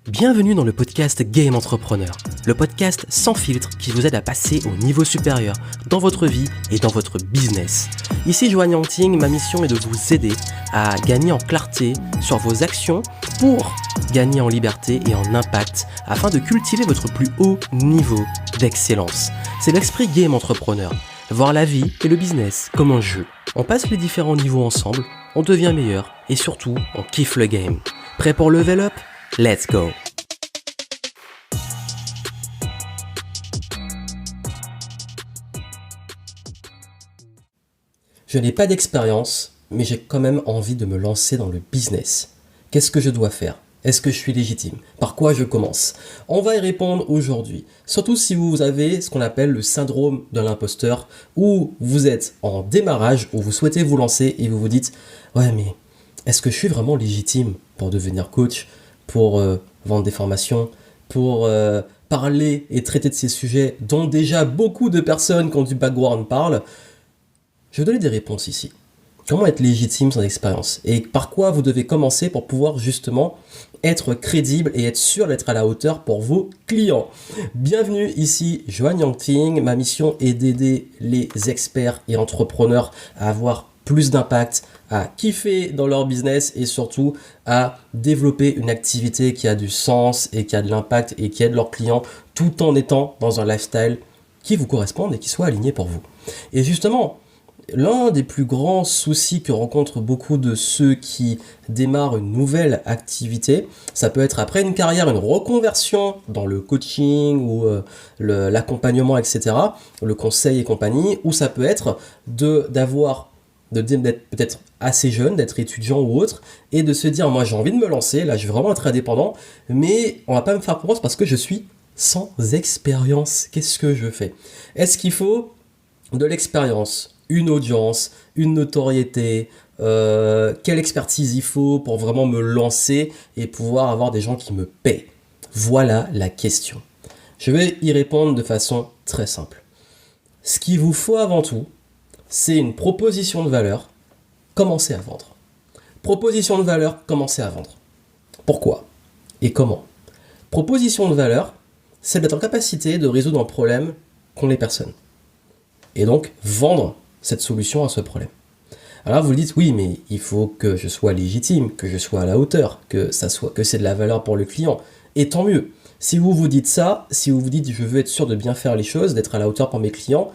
Bienvenue dans le podcast Game Entrepreneur, le podcast sans filtre qui vous aide à passer au niveau supérieur dans votre vie et dans votre business. Ici Joanne Yangting, ma mission est de vous aider à gagner en clarté sur vos actions pour gagner en liberté et en impact afin de cultiver votre plus haut niveau d'excellence. C'est l'esprit Game Entrepreneur, voir la vie et le business comme un jeu. On passe les différents niveaux ensemble, on devient meilleur et surtout on kiffe le game. Prêt pour level up? Let's go! Je n'ai pas d'expérience, mais j'ai quand même envie de me lancer dans le business. Qu'est-ce que je dois faire? Est-ce que je suis légitime? Par quoi je commence? On va y répondre aujourd'hui. Surtout si vous avez ce qu'on appelle le syndrome de l'imposteur, où vous êtes en démarrage, où vous souhaitez vous lancer et vous vous dites « Ouais, mais est-ce que je suis vraiment légitime pour devenir coach, pour vendre des formations, pour parler et traiter de ces sujets dont déjà beaucoup de personnes qui ont du background parlent ?» Je vais donner des réponses ici. Comment être légitime sans expérience? Et par quoi vous devez commencer pour pouvoir justement être crédible et être sûr d'être à la hauteur pour vos clients. Bienvenue ici, Joanne Yangting. Ma mission est d'aider les experts et entrepreneurs à avoir plus d'impact, à kiffer dans leur business et surtout à développer une activité qui a du sens et qui a de l'impact et qui aide leurs clients tout en étant dans un lifestyle qui vous corresponde et qui soit aligné pour vous. Et justement, l'un des plus grands soucis que rencontrent beaucoup de ceux qui démarrent une nouvelle activité, ça peut être après une carrière, une reconversion dans le coaching ou l'accompagnement, etc., le conseil et compagnie, ou ça peut être d'être peut-être assez jeune, d'être étudiant ou autre, et de se dire, moi j'ai envie de me lancer, là je veux vraiment être indépendant, mais on va pas me faire confiance parce que je suis sans expérience. Qu'est-ce que je fais? Est-ce qu'il faut de l'expérience, une audience, une notoriété, quelle expertise il faut pour vraiment me lancer et pouvoir avoir des gens qui me paient? Voilà la question. Je vais y répondre de façon très simple. Ce qu'il vous faut avant tout, c'est une proposition de valeur, commencez à vendre. Proposition de valeur, commencez à vendre. Pourquoi et comment? Proposition de valeur, c'est d'être en capacité de résoudre un problème qu'ont les personnes. Et donc, vendre cette solution à ce problème. Alors vous dites, oui, mais il faut que je sois légitime, que je sois à la hauteur, que c'est de la valeur pour le client. Et tant mieux. Si vous vous dites ça, si vous vous dites, je veux être sûr de bien faire les choses, d'être à la hauteur pour mes clients,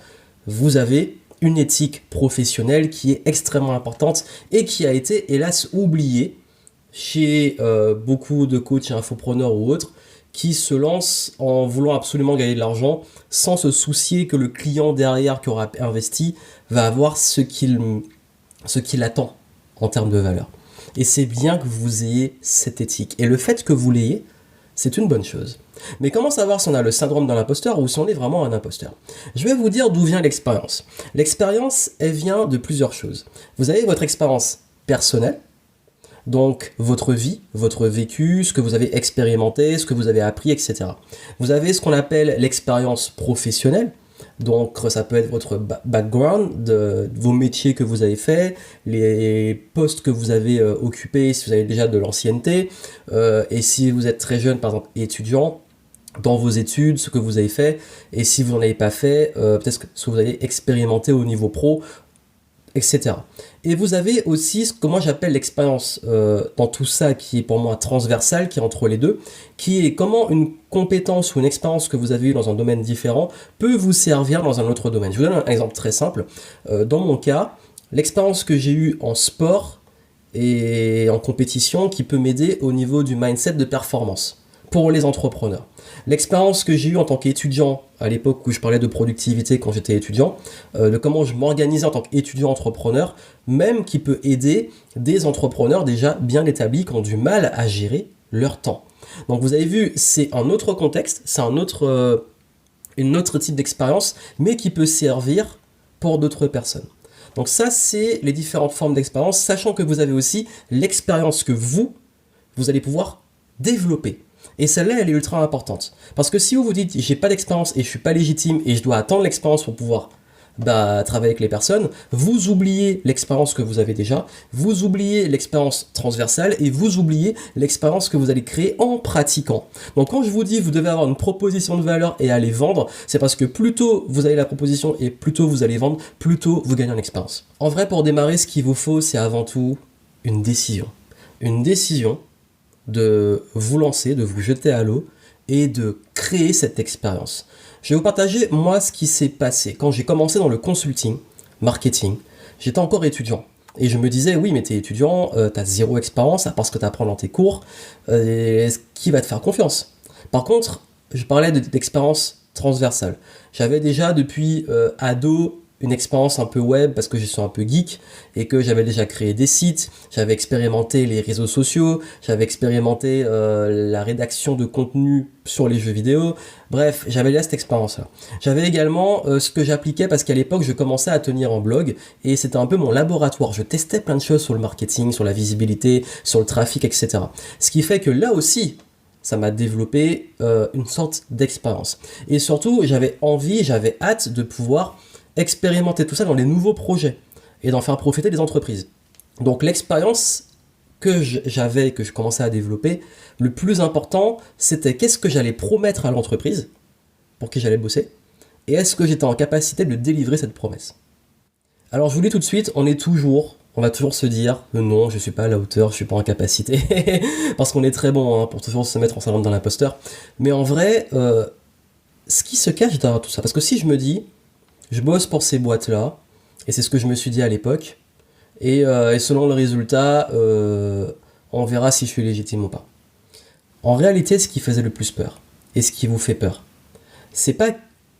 vous avez une éthique professionnelle qui est extrêmement importante et qui a été, hélas, oubliée chez beaucoup de coachs et infopreneurs ou autres, qui se lancent en voulant absolument gagner de l'argent sans se soucier que le client derrière qui aura investi va avoir ce qu'il attend en termes de valeur. Et c'est bien que vous ayez cette éthique. Et le fait que vous l'ayez, c'est une bonne chose. Mais comment savoir si on a le syndrome de l'imposteur ou si on est vraiment un imposteur? Je vais vous dire d'où vient l'expérience. L'expérience, elle vient de plusieurs choses. Vous avez votre expérience personnelle, donc votre vie, votre vécu, ce que vous avez expérimenté, ce que vous avez appris, etc. Vous avez ce qu'on appelle l'expérience professionnelle, donc ça peut être votre background, de vos métiers que vous avez faits, les postes que vous avez occupés, si vous avez déjà de l'ancienneté, et si vous êtes très jeune, par exemple étudiant, dans vos études, ce que vous avez fait, et si vous n'en avez pas fait, peut-être ce que vous avez expérimenté au niveau pro, etc. Et vous avez aussi ce que moi j'appelle l'expérience dans tout ça qui est pour moi transversale, qui est entre les deux, qui est comment une compétence ou une expérience que vous avez eue dans un domaine différent peut vous servir dans un autre domaine. Je vous donne un exemple très simple. Dans mon cas, l'expérience que j'ai eue en sport et en compétition qui peut m'aider au niveau du mindset de performance pour les entrepreneurs. L'expérience que j'ai eue en tant qu'étudiant, à l'époque où je parlais de productivité quand j'étais étudiant, de comment je m'organisais en tant qu'étudiant entrepreneur, même qui peut aider des entrepreneurs déjà bien établis qui ont du mal à gérer leur temps. Donc vous avez vu, c'est un autre contexte, c'est une autre type d'expérience, mais qui peut servir pour d'autres personnes. Donc ça, c'est les différentes formes d'expérience, sachant que vous avez aussi l'expérience que vous allez pouvoir développer. Et celle-là, elle est ultra importante. Parce que si vous vous dites, j'ai pas d'expérience et je suis pas légitime et je dois attendre l'expérience pour pouvoir travailler avec les personnes, vous oubliez l'expérience que vous avez déjà, vous oubliez l'expérience transversale et vous oubliez l'expérience que vous allez créer en pratiquant. Donc quand je vous dis vous devez avoir une proposition de valeur et aller vendre, c'est parce que plus tôt vous avez la proposition et plus tôt vous allez vendre, plus tôt vous gagnez en expérience. En vrai, pour démarrer, ce qu'il vous faut, c'est avant tout une décision. Une décision de vous lancer, de vous jeter à l'eau et de créer cette expérience. Je vais vous partager, moi, ce qui s'est passé. Quand j'ai commencé dans le consulting, marketing, j'étais encore étudiant. Et je me disais, oui, mais t'es étudiant, t'as zéro expérience, à part ce que t'apprends dans tes cours, qui va te faire confiance? Par contre, je parlais d'expérience transversale. J'avais déjà, depuis ado, une expérience un peu web parce que je suis un peu geek et que j'avais déjà créé des sites, j'avais expérimenté les réseaux sociaux, j'avais expérimenté la rédaction de contenu sur les jeux vidéo, bref, j'avais déjà cette expérience-là. J'avais également ce que j'appliquais parce qu'à l'époque, je commençais à tenir en blog et c'était un peu mon laboratoire. Je testais plein de choses sur le marketing, sur la visibilité, sur le trafic, etc. Ce qui fait que là aussi, ça m'a développé une sorte d'expérience. Et surtout, j'avais envie, j'avais hâte de pouvoir expérimenter tout ça dans les nouveaux projets et d'en faire profiter les entreprises. Donc l'expérience que j'avais, que je commençais à développer, le plus important, c'était qu'est-ce que j'allais promettre à l'entreprise pour qui j'allais bosser et est-ce que j'étais en capacité de délivrer cette promesse. Alors je vous dis tout de suite, on va toujours se dire non, je suis pas à la hauteur, je suis pas en capacité, parce qu'on est très bon pour toujours se mettre en syndrome de l'imposteur. Mais en vrai, ce qui se cache derrière tout ça, parce que si je me dis, je bosse pour ces boîtes-là, et c'est ce que je me suis dit à l'époque, et selon le résultat, on verra si je suis légitime ou pas. En réalité, ce qui faisait le plus peur, et ce qui vous fait peur, c'est pas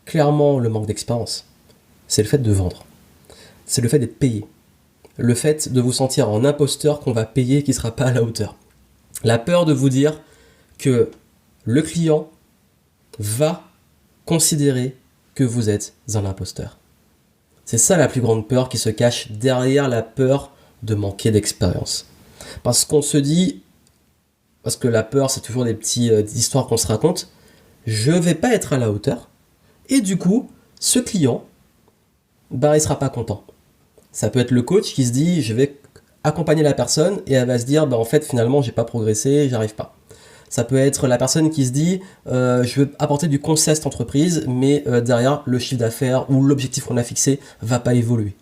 clairement le manque d'expérience, c'est le fait de vendre. C'est le fait d'être payé. Le fait de vous sentir en imposteur qu'on va payer et qui ne sera pas à la hauteur. La peur de vous dire que le client va considérer que vous êtes un imposteur. C'est ça la plus grande peur qui se cache derrière la peur de manquer d'expérience. Parce qu'on se dit, parce que la peur c'est toujours des petites histoires qu'on se raconte, je ne vais pas être à la hauteur et du coup, ce client, il ne sera pas content. Ça peut être le coach qui se dit, je vais accompagner la personne et elle va se dire, en fait finalement j'ai pas progressé, j'arrive pas. Ça peut être la personne qui se dit, je veux apporter du conseil à cette entreprise, mais derrière le chiffre d'affaires ou l'objectif qu'on a fixé va pas évoluer.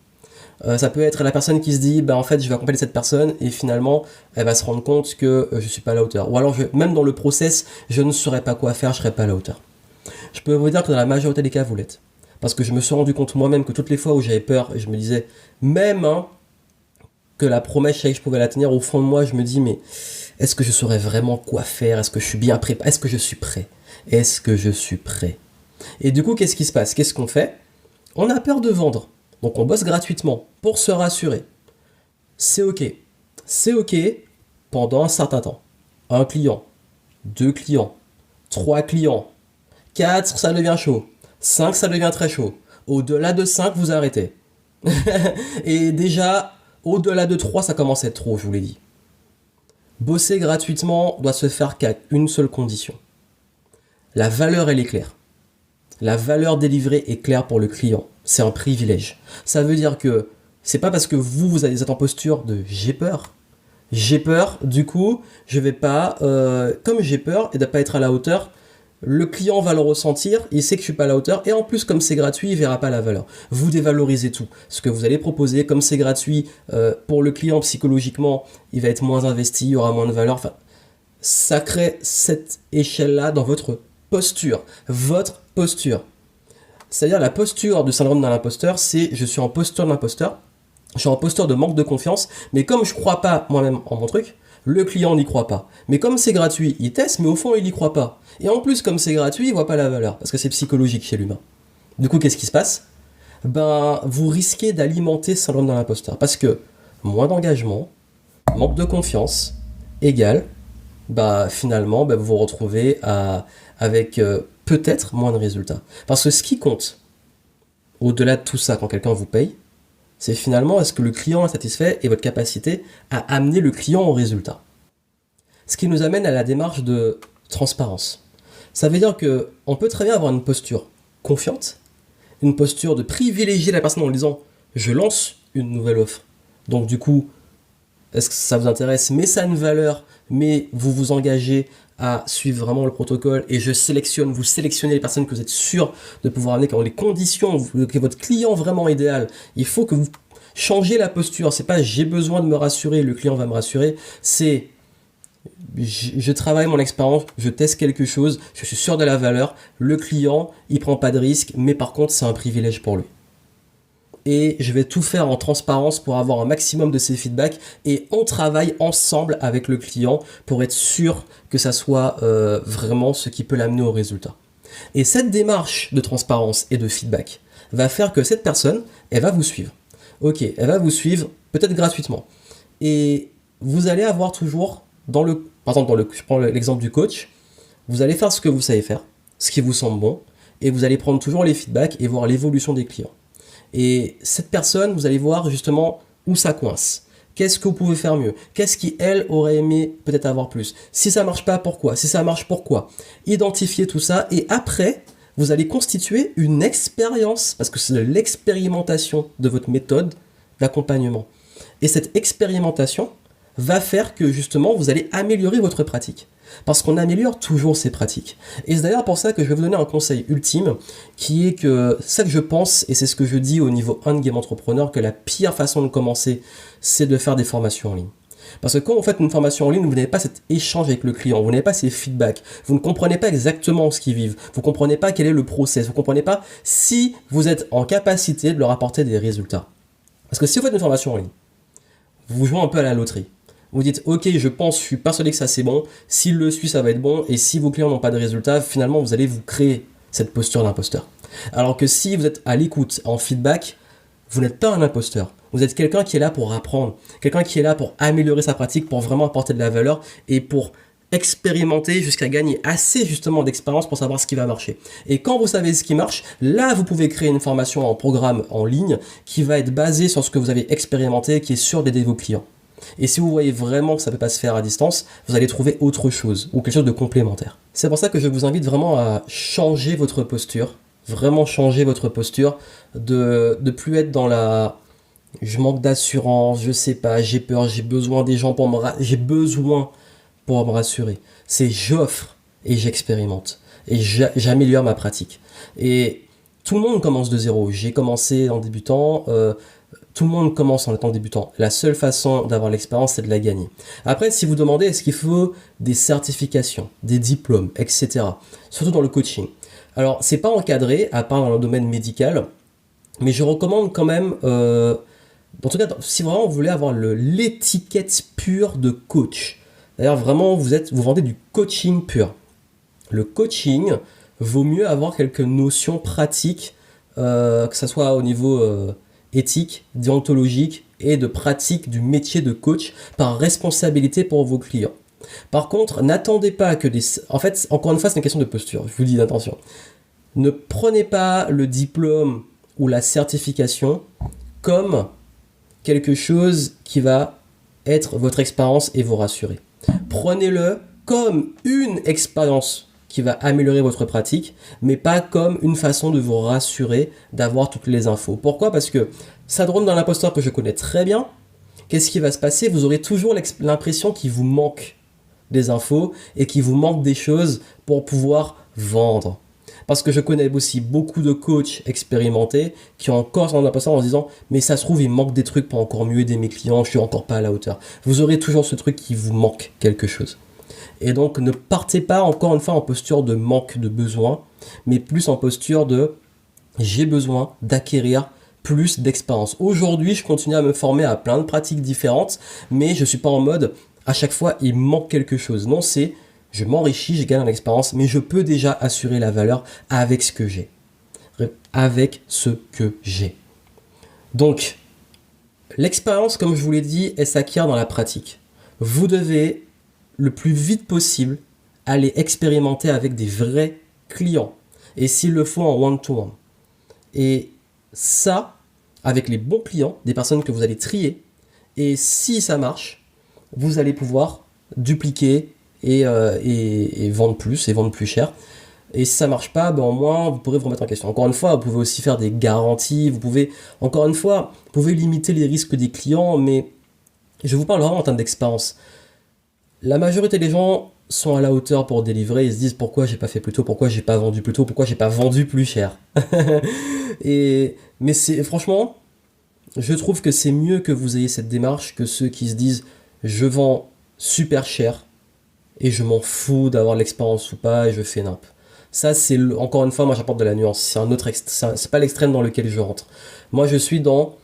Ça peut être la personne qui se dit, en fait je vais accompagner cette personne et finalement elle va se rendre compte que je suis pas à la hauteur. Ou alors même dans le process, je ne saurais pas quoi faire, je serais pas à la hauteur. Je peux vous dire que dans la majorité des cas, vous l'êtes. Parce que je me suis rendu compte moi-même que toutes les fois où j'avais peur, et je me disais, même que la promesse, je savais que je pouvais la tenir, au fond de moi, je me dis, mais est-ce que je saurais vraiment quoi faire? Est-ce que je suis bien préparé? Est-ce que je suis prêt? Est-ce que je suis prêt? Et du coup, qu'est-ce qui se passe? Qu'est-ce qu'on fait? On a peur de vendre. Donc on bosse gratuitement pour se rassurer. C'est ok. C'est ok pendant un certain temps. Un client, 2 clients, 3 clients, 4, ça devient chaud. 5, ça devient très chaud. Au-delà de 5, vous arrêtez. Et déjà, au-delà de 3, ça commence à être trop, je vous l'ai dit. Bosser gratuitement doit se faire qu'à une seule condition. La valeur, elle est claire. La valeur délivrée est claire pour le client. C'est un privilège. Ça veut dire que c'est pas parce que vous êtes en posture de j'ai peur. J'ai peur, du coup, je vais pas, comme j'ai peur et de pas être à la hauteur, le client va le ressentir, il sait que je suis pas à la hauteur, et en plus, comme c'est gratuit, il verra pas la valeur. Vous dévalorisez tout. Ce que vous allez proposer, comme c'est gratuit, pour le client psychologiquement, il va être moins investi, il y aura moins de valeur. Enfin, ça crée cette échelle-là dans votre posture. Votre posture. C'est-à-dire la posture du syndrome de l'imposteur, c'est je suis en posture de l'imposteur, je suis en posture de manque de confiance, mais comme je crois pas moi-même en mon truc, le client n'y croit pas. Mais comme c'est gratuit, il teste, mais au fond, il n'y croit pas. Et en plus, comme c'est gratuit, il voit pas la valeur, parce que c'est psychologique chez l'humain. Du coup, qu'est-ce qui se passe? Vous risquez d'alimenter ce syndrome de l'imposteur, parce que moins d'engagement, manque de confiance, égale, finalement, vous vous retrouvez avec peut-être moins de résultats. Parce que ce qui compte, au-delà de tout ça, quand quelqu'un vous paye, c'est finalement est-ce que le client est satisfait et votre capacité à amener le client au résultat. Ce qui nous amène à la démarche de transparence. Ça veut dire qu'on peut très bien avoir une posture confiante, une posture de privilégier la personne en lui disant je lance une nouvelle offre. Donc du coup, est-ce que ça vous intéresse? Mais ça a une valeur, mais vous vous engagez à suivre vraiment le protocole et vous sélectionnez les personnes que vous êtes sûr de pouvoir amener, qui ont les conditions, que votre client vraiment idéal. Il faut que vous changez la posture. C'est pas j'ai besoin de me rassurer, le client va me rassurer. C'est je travaille mon expérience, je teste quelque chose, je suis sûr de la valeur. Le client, il prend pas de risque, mais par contre, c'est un privilège pour lui. Et je vais tout faire en transparence pour avoir un maximum de ces feedbacks et on travaille ensemble avec le client pour être sûr que ça soit vraiment ce qui peut l'amener au résultat. Et cette démarche de transparence et de feedback va faire que cette personne, elle va vous suivre. Ok, elle va vous suivre peut-être gratuitement. Et vous allez avoir toujours, par exemple, je prends l'exemple du coach, vous allez faire ce que vous savez faire, ce qui vous semble bon, et vous allez prendre toujours les feedbacks et voir l'évolution des clients. Et cette personne, vous allez voir justement où ça coince. Qu'est-ce que vous pouvez faire mieux? Qu'est-ce qui, elle, aurait aimé peut-être avoir plus? Si ça marche pas, pourquoi? Si ça marche, pourquoi? Identifiez tout ça et après, vous allez constituer une expérience, parce que c'est de l'expérimentation de votre méthode d'accompagnement. Et cette expérimentation va faire que justement, vous allez améliorer votre pratique. Parce qu'on améliore toujours ses pratiques. Et c'est d'ailleurs pour ça que je vais vous donner un conseil ultime, qui est que ça que je pense, et c'est ce que je dis au niveau endgame entrepreneur, que la pire façon de commencer, c'est de faire des formations en ligne. Parce que quand vous faites une formation en ligne, vous n'avez pas cet échange avec le client, vous n'avez pas ces feedbacks, vous ne comprenez pas exactement ce qu'ils vivent, vous ne comprenez pas quel est le process, vous ne comprenez pas si vous êtes en capacité de leur apporter des résultats. Parce que si vous faites une formation en ligne, vous jouez un peu à la loterie. Vous dites, ok, je suis persuadé que ça c'est bon, s'il le suit, ça va être bon, et si vos clients n'ont pas de résultats, finalement, vous allez vous créer cette posture d'imposteur. Alors que si vous êtes à l'écoute, en feedback, vous n'êtes pas un imposteur. Vous êtes quelqu'un qui est là pour apprendre, quelqu'un qui est là pour améliorer sa pratique, pour vraiment apporter de la valeur, et pour expérimenter jusqu'à gagner assez justement d'expérience pour savoir ce qui va marcher. Et quand vous savez ce qui marche, là, vous pouvez créer une formation en programme en ligne qui va être basée sur ce que vous avez expérimenté, qui est sûr d'aider vos clients. Et si vous voyez vraiment que ça ne peut pas se faire à distance, vous allez trouver autre chose ou quelque chose de complémentaire. C'est pour ça que je vous invite vraiment à changer votre posture, vraiment changer votre posture, de plus être dans la je manque d'assurance, je sais pas, j'ai peur, j'ai besoin des gens pour me rassurer. C'est j'offre et j'expérimente et j'améliore ma pratique. Et tout le monde commence de zéro. J'ai commencé en débutant. Tout le monde commence en étant débutant. La seule façon d'avoir l'expérience, c'est de la gagner. Après, si vous demandez, est-ce qu'il faut des certifications, des diplômes, etc. Surtout dans le coaching. Alors, c'est pas encadré, à part dans le domaine médical, mais je recommande quand même, en tout cas, si vraiment vous voulez avoir l'étiquette pure de coach. D'ailleurs, vraiment, vous vendez du coaching pur. Le coaching, vaut mieux avoir quelques notions pratiques, que ce soit au niveau éthique, déontologique et de pratique du métier de coach par responsabilité pour vos clients. Par contre, n'attendez pas que En fait, encore une fois, c'est une question de posture, je vous dis attention. Ne prenez pas le diplôme ou la certification comme quelque chose qui va être votre expérience et vous rassurer. Prenez-le comme une expérience qui va améliorer votre pratique, mais pas comme une façon de vous rassurer d'avoir toutes les infos. Pourquoi? Parce que syndrome dans l'imposteur que je connais très bien, qu'est-ce qui va se passer? Vous aurez toujours l'impression qu'il vous manque des infos et qu'il vous manque des choses pour pouvoir vendre. Parce que je connais aussi beaucoup de coachs expérimentés qui ont encore syndrome d'imposteur en se disant « mais ça se trouve, il me manque des trucs pour encore mieux aider mes clients, je suis encore pas à la hauteur ». Vous aurez toujours ce truc qui vous manque quelque chose. Et donc, ne partez pas encore une fois en posture de manque de besoin, mais plus en posture de j'ai besoin d'acquérir plus d'expérience. Aujourd'hui, je continue à me former à plein de pratiques différentes, mais je ne suis pas en mode à chaque fois il manque quelque chose. Non, c'est je m'enrichis, je gagne en expérience, mais je peux déjà assurer la valeur avec ce que j'ai. Avec ce que j'ai. Donc, l'expérience, comme je vous l'ai dit, elle s'acquiert dans la pratique. Vous devez le plus vite possible aller expérimenter avec des vrais clients et s'il le faut en one-to-one. Et ça, avec les bons clients, des personnes que vous allez trier, et si ça marche, vous allez pouvoir dupliquer et vendre plus cher. Et si ça marche pas, ben au moins vous pourrez vous remettre en question. Encore une fois, vous pouvez aussi faire des garanties, encore une fois, vous pouvez limiter les risques des clients, mais je vous parle vraiment en termes d'expérience. La majorité des gens sont à la hauteur pour délivrer, ils se disent pourquoi j'ai pas fait plus tôt, pourquoi j'ai pas vendu plus tôt, pourquoi j'ai pas vendu plus cher. Mais franchement, je trouve que c'est mieux que vous ayez cette démarche que ceux qui se disent je vends super cher et je m'en fous d'avoir l'expérience ou pas et je fais nimp. Ça, encore une fois, moi j'apporte de la nuance. C'est pas l'extrême dans lequel je rentre. Moi, je suis dans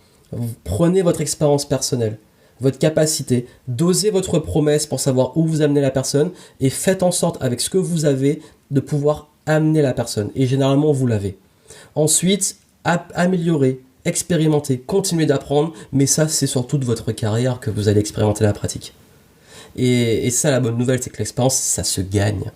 prenez votre expérience personnelle, votre capacité, dosez votre promesse pour savoir où vous amenez la personne et faites en sorte avec ce que vous avez de pouvoir amener la personne. Et généralement, vous l'avez. Ensuite, améliorer, expérimenter, continuer d'apprendre, mais ça, c'est sur toute votre carrière que vous allez expérimenter la pratique. Et ça, la bonne nouvelle, c'est que l'expérience, ça se gagne.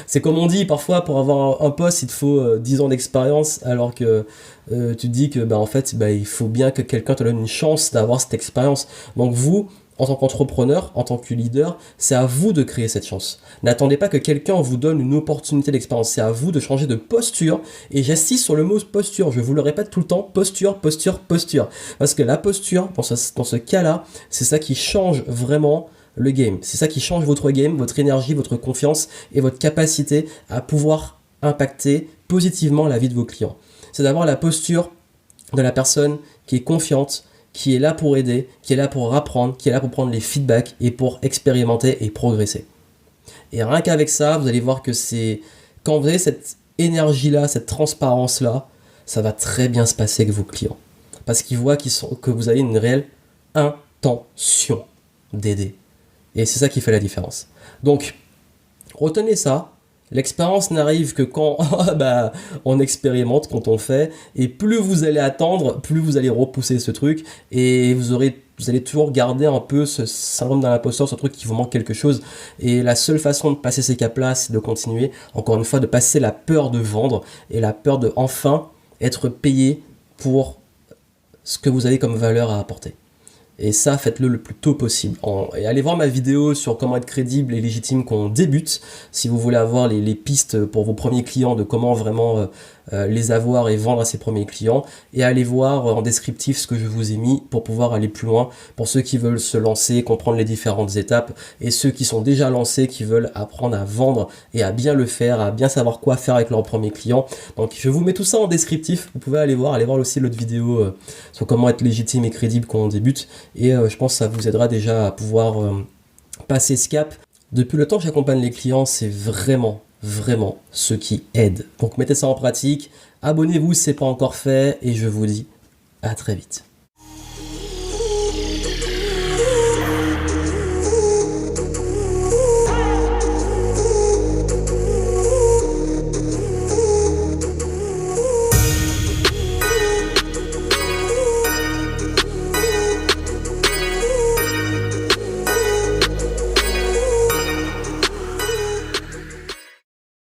C'est comme on dit, parfois, pour avoir un poste, il te faut 10 ans d'expérience, alors que tu te dis que, en fait, il faut bien que quelqu'un te donne une chance d'avoir cette expérience. Donc vous, en tant qu'entrepreneur, en tant que leader, c'est à vous de créer cette chance. N'attendez pas que quelqu'un vous donne une opportunité d'expérience. C'est à vous de changer de posture. Et j'insiste sur le mot posture. Je vous le répète tout le temps. Posture, posture, posture. Parce que la posture, dans ce cas-là, c'est ça qui change vraiment le game. C'est ça qui change votre game, votre énergie, votre confiance et votre capacité à pouvoir impacter positivement la vie de vos clients. C'est d'avoir la posture de la personne qui est confiante, qui est là pour aider, qui est là pour apprendre, qui est là pour prendre les feedbacks et pour expérimenter et progresser. Et rien qu'avec ça, vous allez voir que quand vous avez cette énergie-là, cette transparence-là, ça va très bien se passer avec vos clients. Parce qu'ils voient que vous avez une réelle intention d'aider. Et c'est ça qui fait la différence. Donc, retenez ça. L'expérience n'arrive que quand on expérimente, quand on fait. Et plus vous allez attendre, plus vous allez repousser ce truc. Et vous allez toujours garder un peu ce syndrome de l'imposteur, ce truc qui vous manque quelque chose. Et la seule façon de passer ces caps-là, c'est de continuer, encore une fois, de passer la peur de vendre et la peur de enfin être payé pour ce que vous avez comme valeur à apporter. Et ça, faites-le le plus tôt possible. Et allez voir ma vidéo sur comment être crédible et légitime quand on débute, si vous voulez avoir les pistes pour vos premiers clients, de comment vraiment les avoir et vendre à ses premiers clients. Et allez voir en descriptif ce que je vous ai mis pour pouvoir aller plus loin, pour ceux qui veulent se lancer, comprendre les différentes étapes, et ceux qui sont déjà lancés, qui veulent apprendre à vendre et à bien le faire, à bien savoir quoi faire avec leurs premiers clients. Donc je vous mets tout ça en descriptif, vous pouvez aller voir aussi l'autre vidéo sur comment être légitime et crédible quand on débute. Et je pense que ça vous aidera déjà à pouvoir passer ce cap. Depuis le temps que j'accompagne les clients, c'est vraiment ce qui aide. Donc mettez ça en pratique, abonnez-vous si ce n'est pas encore fait, et je vous dis à très vite.